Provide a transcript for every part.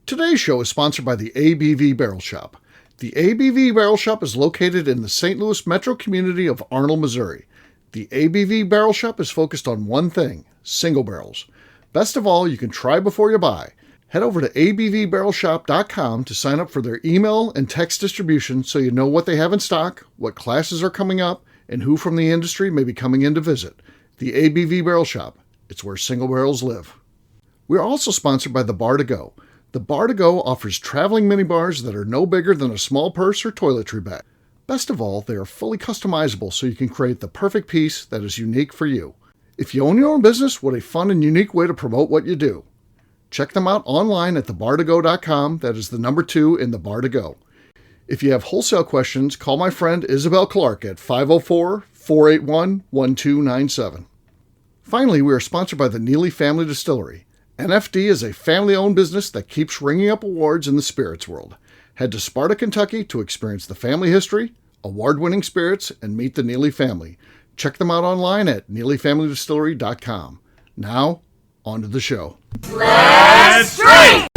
Today's show is sponsored by the ABV Barrel Shop. The ABV Barrel Shop is located in the St. Louis metro community of Arnold, Missouri. The ABV Barrel Shop is focused on one thing, single barrels. Best of all, you can try before you buy. Head over to abvbarrelshop.com to sign up for their email and text distribution so you know what they have in stock, what classes are coming up, and who from the industry may be coming in to visit. The ABV Barrel Shop. It's where single barrels live. We are also sponsored by the Bar to Go. The Bar to Go offers traveling minibars that are no bigger than a small purse or toiletry bag. Best of all, they are fully customizable so you can create the perfect piece that is unique for you. If you own your own business, what a fun and unique way to promote what you do. Check them out online at thebar2go.com. That is the number 2 in the Bar to Go. If you have wholesale questions, call my friend Isabel Clark at 504-481-1297. Finally, we are sponsored by the Neely Family Distillery. NFD is a family-owned business that keeps ringing up awards in the spirits world. Head to Sparta, Kentucky to experience the family history, award-winning spirits, and meet the Neely family. Check them out online at neelyfamilydistillery.com. Now, on to the show. Let's drink!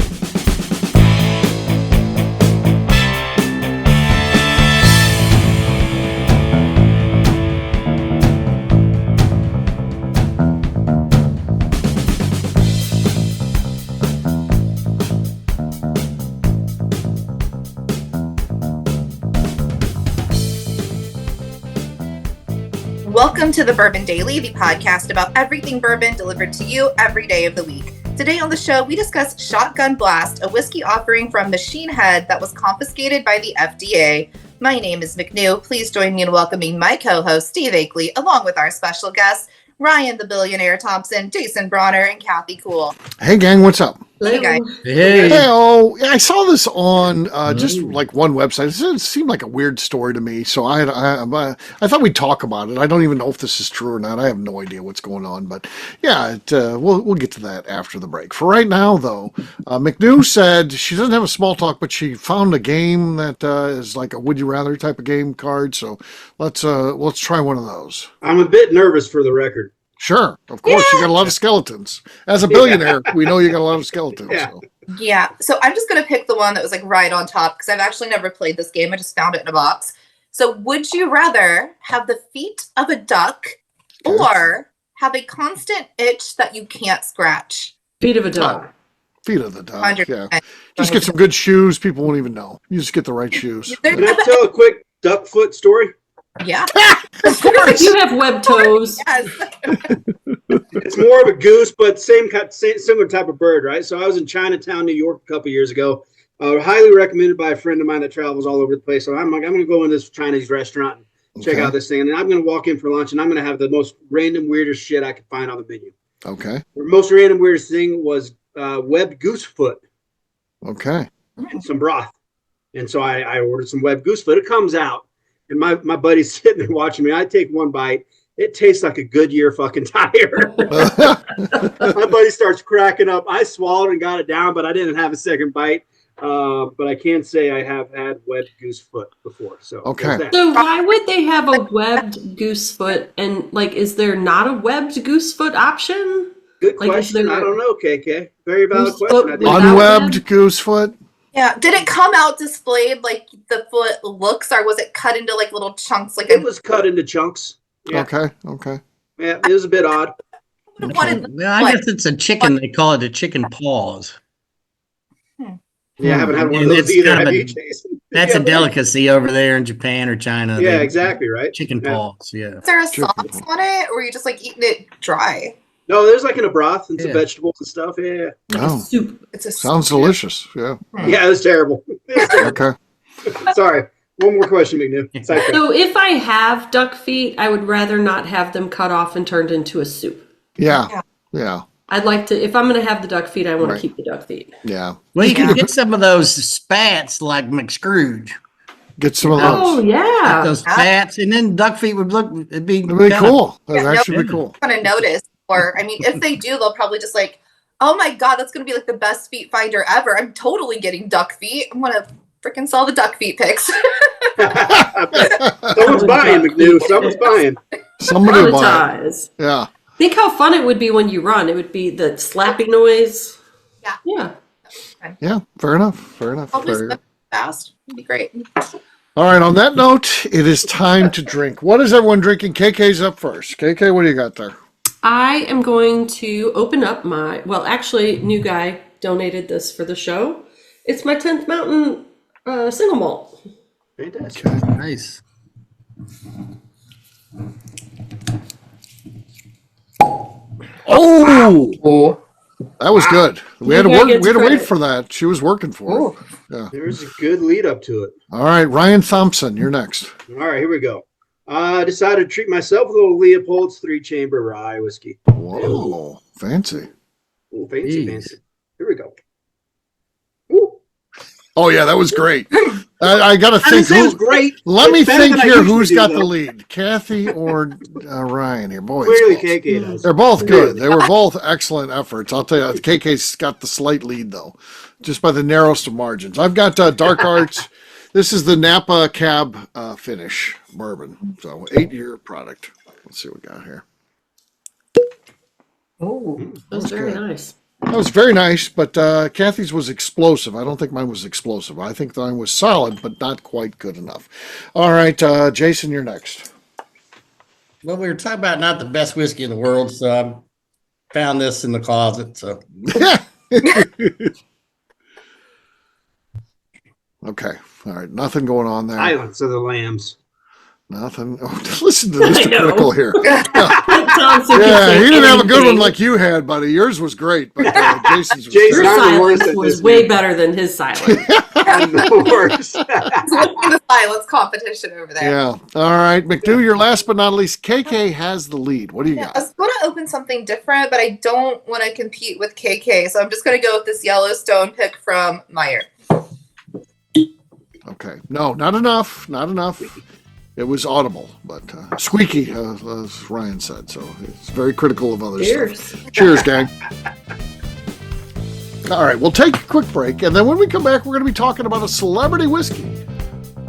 Welcome to the Bourbon Daily, the podcast about everything bourbon delivered to you every day of the week. Today on the show, we discuss Shotgun Blast, a whiskey offering from Machine Head that was confiscated by the FDA. My name is McNew. Please join me in welcoming my co-host, Steve Akeley, along with our special guests, Ryan the Billionaire Thompson, Jason Bronner, and Kathy Kuhl. Hey gang, what's up? Hey guys. Hey. Hey-oh. Yeah, I saw this on just like one website. It seemed like a weird story to me, so I thought we'd talk about it. I don't even know if this is true or not. I have no idea what's going on, but yeah, we'll get to that after the break. For right now, though, McNew said she doesn't have a small talk, but she found a game that is like a would you rather type of game card. So let's try one of those. I'm a bit nervous for the record. Sure, of course, you got a lot of skeletons. As a billionaire, we know you got a lot of skeletons. Yeah. So. Yeah, so I'm just going to pick the one that was like right on top because I've actually never played this game. I just found it in a box. So would you rather have the feet of a duck or have a constant itch that you can't scratch? Feet of a duck. Feet of the duck, 100%. yeah. Just get some good shoes. People won't even know. You just get the right shoes. Can I tell a quick duck foot story? Yeah. Of course. You have web toes. Yes. It's more of a goose, but similar type of bird, right? So I was in Chinatown, New York, a couple years ago. Highly recommended by a friend of mine that travels all over the place. So I'm like, I'm going to go in this Chinese restaurant and check out this thing. And I'm going to walk in for lunch, and I'm going to have the most random, weirdest shit I could find on the menu. Okay. The most random, weirdest thing was webbed goose foot. Okay. And some broth. And so I ordered some webbed goose foot. It comes out. And my buddy's sitting there watching me. I take one bite. It tastes like a Goodyear fucking tire. My buddy starts cracking up. I swallowed and got it down, but I didn't have a second bite. But I can say I have had webbed goose foot before. So okay. So why would they have a webbed goose foot? And like, is there not a webbed goose foot option? Good Like, question. I don't know, KK. Very valid Goose question. foot I think. without Unwebbed web? goose foot. Yeah. Did it come out displayed like the foot looks, or was it cut into like little chunks? Like It was cut into chunks. Yeah. Okay. Yeah, it was a bit odd. Well, I guess it's a chicken. They call it a chicken paws. Yeah, I haven't had one of And those it's either. kind of Have a- you, Jason? That's Yeah, a delicacy over there in Japan or China. Yeah, They- exactly, right? Chicken Yeah. paws, yeah. Is there a Chicken sauce on it, or are you just like eating it dry? No, there's like in a broth and some Yeah. vegetables and stuff. Yeah. Like Oh. a soup. It's a Sounds delicious. Yeah. Yeah, it was terrible. Okay. Sorry. One more question, McNew. Sidetrack. So if I have duck feet, I would rather not have them cut off and turned into a soup. Yeah. I'd like to, if I'm going to have the duck feet, I want Right. to keep the duck feet. Yeah. Well, you can get some of those spats like McScrooge. Get some of Oh, those. yeah. Those spats, and then duck feet would look, it'd be That'd be kinda- cool. That'd Yeah, actually be cool. going to notice. Or, I mean, if they do, they'll probably just like, oh my God, that's going to be like the best feet finder ever. I'm totally getting duck feet. I'm going to freaking sell the duck feet pics. Someone's buying, McNew. Someone's buying. Somebody will buy it. Monetize. Yeah. Think how fun it would be when you run. It would be the slapping noise. Yeah. Yeah. Yeah, fair enough. Fair enough. I'll just Fair. fast. It'd be great. All right, on that note, it is time to drink. What is everyone drinking? KK's up first. KK, what do you got there? I am going to open up actually, new guy donated this for the show. It's my 10th Mountain single malt. Fantastic. Okay. Nice. Oh, Oh. that was good. We had to You guy work. gets We had to wait credit. for that. She was working for it. Yeah. There's a good lead up to it. All right, Ryan Thompson, you're next. All right, here we go. I decided to treat myself with a little Leopold's 3-chamber rye whiskey. Whoa, fancy. Ooh, fancy, Jeez. fancy. Here we go. Ooh. Oh yeah, that was great. I got to I didn't think. say it was great. Let It's me better think than I here. usually Who's do, got though. the lead, Kathy or Ryan? Here, boys. Clearly, close. KK does. They're both good. They were both excellent efforts. I'll tell you, KK's got the slight lead though, just by the narrowest of margins. I've got Dark Arts. This is the Napa Cab finish bourbon. So 8-year product. Let's see what we got here. Oh. That was very good. nice. That was very nice, but Kathy's was explosive. I don't think mine was explosive. I think mine was solid, but not quite good enough. All right, Jason, you're next. Well, we were talking about not the best whiskey in the world, so I found this in the closet. So Okay. All right. Nothing going on there. Silence of the Lambs. Nothing. Oh, listen to I Mr. know. Critical here. Thompson can Yeah, say he didn't have a good one anything. like you had, buddy. Yours was great, but Jason's was Jason, Your terrible. I'm the worst silence at was this, way man. better than his silence. I'm the worst. The silence competition over there. Yeah. All right, McNew, you're last but not least. KK has the lead. What do you Yeah, I got? was going to open something different, but I don't want to compete with KK, so I'm just going to go with this Yellowstone pick from Meyer. Okay. No, not enough. Not enough. It was audible, but squeaky, as Ryan said. So it's very critical of other stuff. Cheers. Cheers, gang. All right, we'll take a quick break, and then when we come back, we're going to be talking about a celebrity whiskey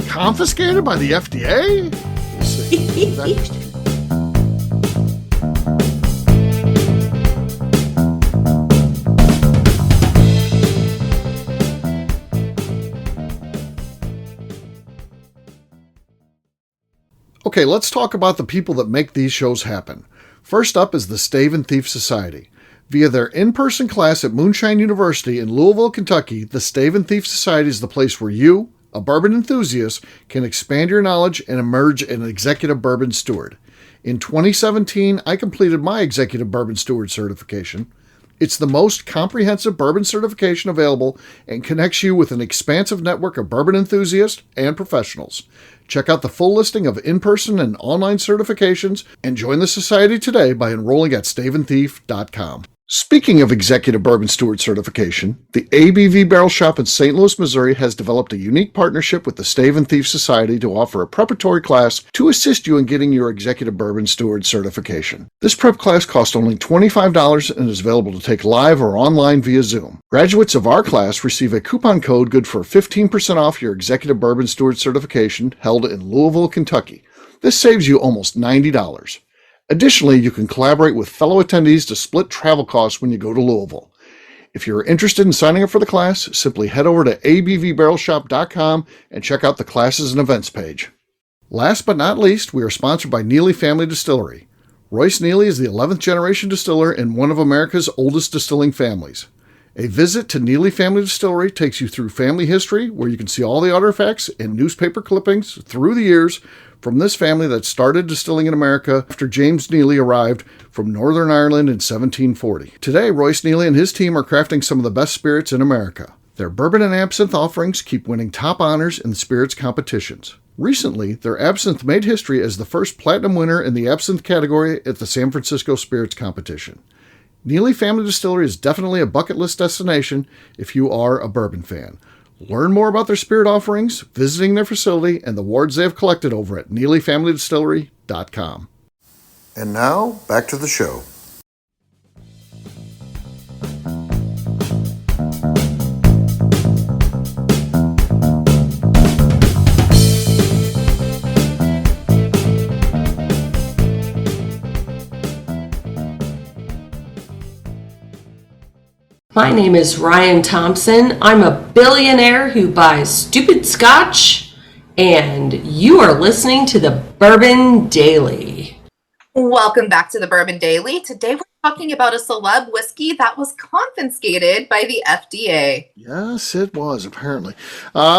confiscated by the FDA. We'll see. Back in just a few. Okay, let's talk about the people that make these shows happen. First up is the Stave and Thief Society. Via their in-person class at Moonshine University in Louisville, Kentucky, the Stave and Thief Society is the place where you, a bourbon enthusiast, can expand your knowledge and emerge an executive bourbon steward. In 2017, I completed my executive bourbon steward certification. It's the most comprehensive bourbon certification available and connects you with an expansive network of bourbon enthusiasts and professionals. Check out the full listing of in-person and online certifications and join the society today by enrolling at staveandthief.com. Speaking of executive bourbon steward certification, the ABV Barrel Shop in St. Louis, Missouri has developed a unique partnership with the Stave and Thief Society to offer a preparatory class to assist you in getting your executive bourbon steward certification. This prep class costs only $25 and is available to take live or online via Zoom. Graduates of our class receive a coupon code good for 15% off your executive bourbon steward certification held in Louisville, Kentucky. This saves you almost $90. Additionally, you can collaborate with fellow attendees to split travel costs when you go to Louisville. If you're interested in signing up for the class, simply head over to abvbarrelshop.com and check out the classes and events page. Last but not least, we are sponsored by Neely Family Distillery. Royce Neely is the 11th generation distiller in one of America's oldest distilling families. A visit to Neely Family Distillery takes you through family history, where you can see all the artifacts and newspaper clippings through the years from this family that started distilling in America after James Neely arrived from Northern Ireland in 1740. Today, Royce Neely and his team are crafting some of the best spirits in America. Their bourbon and absinthe offerings keep winning top honors in the spirits competitions. Recently, their absinthe made history as the first platinum winner in the absinthe category at the San Francisco Spirits Competition. Neely Family Distillery is definitely a bucket list destination if you are a bourbon fan. Learn more about their spirit offerings, visiting their facility, and the awards they have collected over at NeelyFamilyDistillery.com. And now, back to the show. My name is Ryan Thompson. I'm a billionaire who buys stupid scotch, and you are listening to the Bourbon Daily. Welcome back to the Bourbon Daily. Today we're talking about a celeb whiskey that was confiscated by the FDA. Yes, it was, apparently.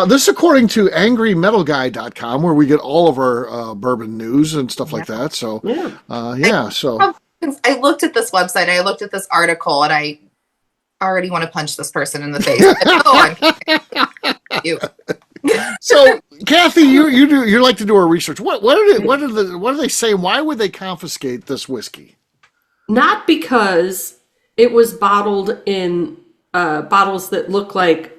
This is according to angrymetalguy.com, where we get all of our bourbon news and stuff like that. So, I looked at this website, I looked at this article, and I already want to punch this person in the face. You. So, Kathy, you like to do our research. What do they say? Why would they confiscate this whiskey? Not because it was bottled in bottles that look like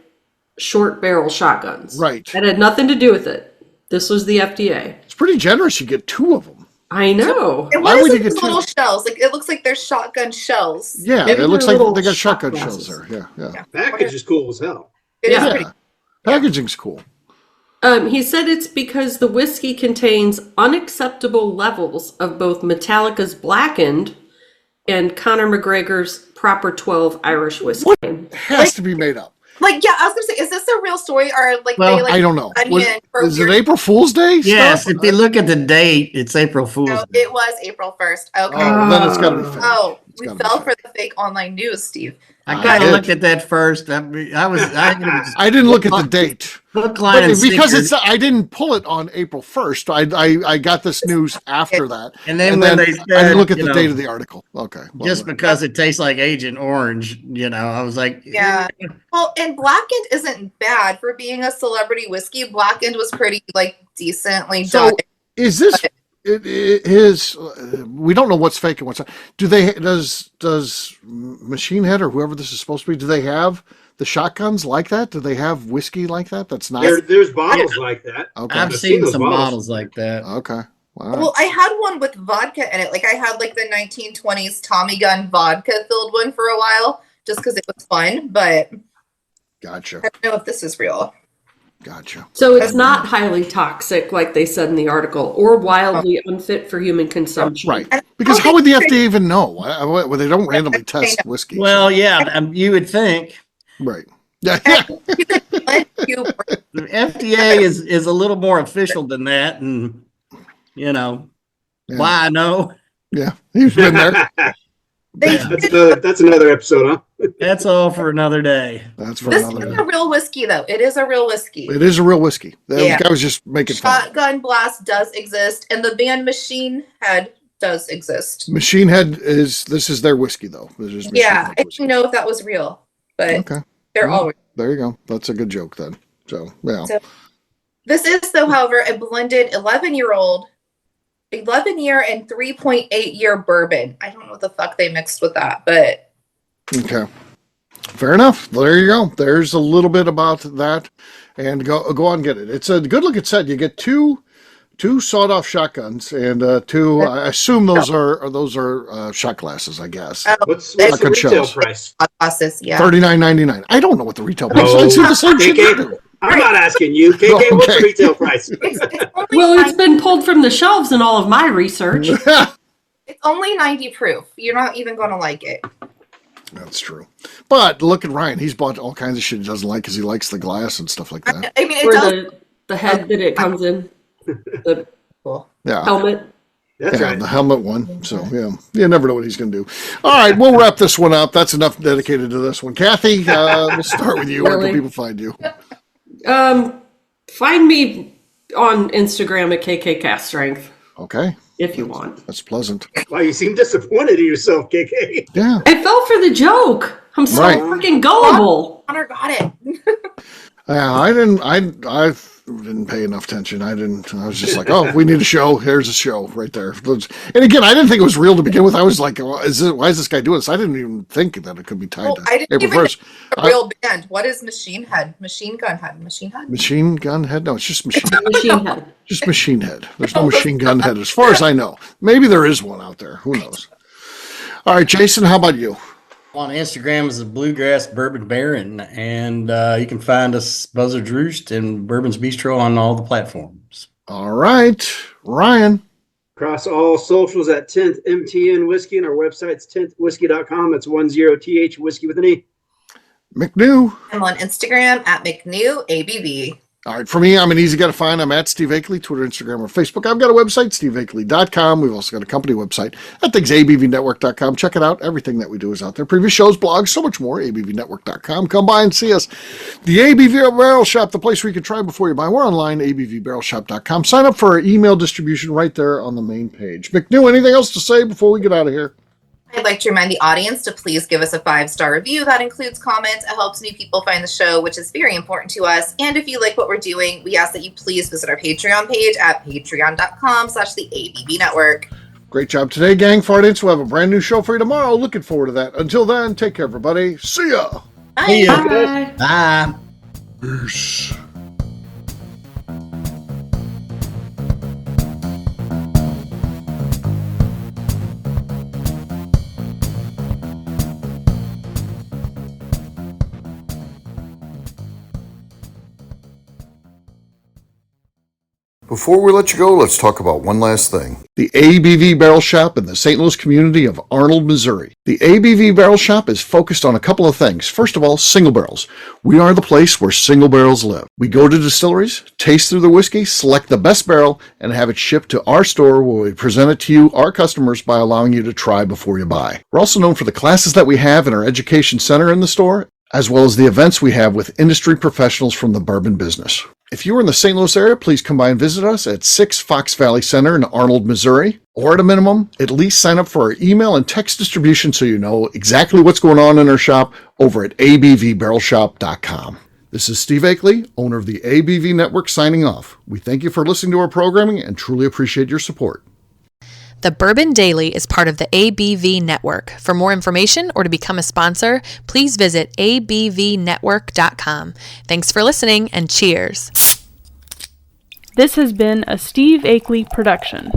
short barrel shotguns. Right. That had nothing to do with it. This was the FDA. It's pretty generous. You get 2 of them. I know. And Why what would is you it, these get little shells? Like, it looks like they're shotgun shells. Yeah, Maybe it looks they're like little they got shot shotgun glasses. shells there. Yeah. Package is cool as hell. It is Yeah. pretty. Packaging's cool. He said it's because the whiskey contains unacceptable levels of both Metallica's Blackened and Conor McGregor's Proper 12 Irish whiskey. It has to be made up. Like, yeah, I was gonna say, is this a real story or like Well, they like I don't know. onion for Is it weird- April Fool's Day Yes, stuff? if you look at the date, it's April Fool's No, Day. it was April 1st. Okay. Oh, then it's got to be fake. Oh, It's we gotta be fell fake. for the fake online news, Steve. I I kind did. of looked at that first. I I didn't look at the date. Hook, line, and Because sinker. I didn't pull it on April 1st. I got this news after that. And then when they said, I didn't look at you the know, date of the article. Okay. Well, just because it tastes like Agent Orange, I was like, Yeah. Well, and Blackened isn't bad for being a celebrity whiskey. Blackened was pretty like decently So done. is this we don't know what's fake and what's not. Does Machine Head or whoever this is supposed to be, do they have the shotguns like that? Do they have whiskey like that? That's not There's bottles like that. okay. I've I've seen seen those some bottles. bottles like that. Okay. All right. Well, I had one with vodka in it. Like I had like the 1920s Tommy Gun vodka filled one for a while, just because it was fun. But Gotcha. I don't know if this is real. Gotcha. So it's not highly toxic, like they said in the article, or wildly unfit for human consumption. Right. And Because I how would the think FDA even know? Well, they don't randomly test whiskey. Well, yeah, you would think Right. Yeah. Yeah. you could blend you the FDA is a little more official than that, and Yeah. why I know Yeah. He's been there. That's another episode, huh? that's all for another day. That's for This another is day. a real whiskey, though. It is a real whiskey. It is a real whiskey. The Yeah. guy was just making fun. Shotgun Blast does exist, and the band Machine Head does exist. Machine Head this is their whiskey though. This is Machine Yeah, Head I whiskey. didn't know if that was real, but Okay. they're Well, all real. There you go. That's a good joke then. So yeah. So- This is, though, however, a blended 11-year and 3.8-year bourbon. I don't know what the fuck they mixed with that, but Okay. Fair enough. There you go. There's a little bit about that. And go on and get it. It's a good looking set. You get two sawed-off shotguns and two. I assume those are shot glasses. I guess What's the Shotgun retail shells. price? process, yeah. $39.99. I don't know what the retail price is. Oh. I see the same shit you KK, do. I'm not asking you. KK, what's the Okay. retail price? It's only Well, it's 90, been pulled from the shelves in all of my research. it's only 90 proof. You're not even going to like it. That's true. But look at Ryan. He's bought all kinds of shit he doesn't like because he likes the glass and stuff like that. I mean, it Or does. the head that it comes in, the Cool. Yeah. helmet. That's Yeah, right. the helmet one. So, yeah, you never know what he's going to do. All right, we'll wrap this one up. That's enough dedicated to this one. Kathy, we'll start with you. Where Really? can people find you? Find me on Instagram at KK Cast Strength Okay, if you want. that's pleasant. Wow, you seem disappointed in yourself, KK. Yeah, I fell for the joke. I'm so Right. freaking gullible. Connor got it. yeah. I didn't pay enough attention. I was just like, oh, we need a show. Here's a show right there. And again, I didn't think it was real to begin with. I was like, why is this guy doing this? I didn't even think that it could be tied Well, to I didn't April even know 1st. a real band. What is Machine Head? Machine Gun Head? Machine Head? Machine Gun Head? No, it's just Machine. Machine head. Just Machine Head. There's no Machine Gun Head as far as I know. Maybe there is one out there. Who knows? All right, Jason, how about you? On Instagram is the Bluegrass Bourbon Baron, and you can find us Buzzard's Roost and Bourbon's Bistro on all the platforms. All right, Ryan. Across all socials at 10th MTN Whiskey, and our website's 10thwhiskey.com. That's 10th whiskey with an E. McNew. I'm on Instagram at McNew ABV. All right, for me, I'm an easy guy to find. I'm at Steve Akeley, Twitter, Instagram, or Facebook. I've got a website, steveakeley.com. We've also got a company website at thingsabvnetwork.com. Check it out. Everything that we do is out there. Previous shows, blogs, so much more, abvnetwork.com. Come by and see us. The ABV Barrel Shop, the place where you can try before you buy. We're online, abvbarrelshop.com. Sign up for our email distribution right there on the main page. McNew, anything else to say before we get out of here? I'd like to remind the audience to please give us a 5-star review. That includes comments. It helps new people find the show, which is very important to us. And if you like what we're doing, we ask that you please visit our Patreon page at patreon.com/the ABV Great job today, gang. Fartance, we'll have a brand new show for you tomorrow. Looking forward to that. Until then, take care, everybody. See ya. Bye. See ya. Bye. Bye. Peace. Before we let you go, let's talk about one last thing. The ABV Barrel Shop in the St. Louis community of Arnold, Missouri. The ABV Barrel Shop is focused on a couple of things. First of all, single barrels. We are the place where single barrels live. We go to distilleries, taste through the whiskey, select the best barrel, and have it shipped to our store where we present it to you, our customers, by allowing you to try before you buy. We're also known for the classes that we have in our education center in the store, as well as the events we have with industry professionals from the bourbon business. If you are in the St. Louis area, please come by and visit us at 6 Fox Valley Center in Arnold, Missouri. Or at a minimum, at least sign up for our email and text distribution so you know exactly what's going on in our shop over at abvbarrelshop.com. This is Steve Akeley, owner of the ABV Network, signing off. We thank you for listening to our programming and truly appreciate your support. The Bourbon Daily is part of the ABV Network. For more information or to become a sponsor, please visit abvnetwork.com. Thanks for listening and cheers. This has been a Steve Akeley production.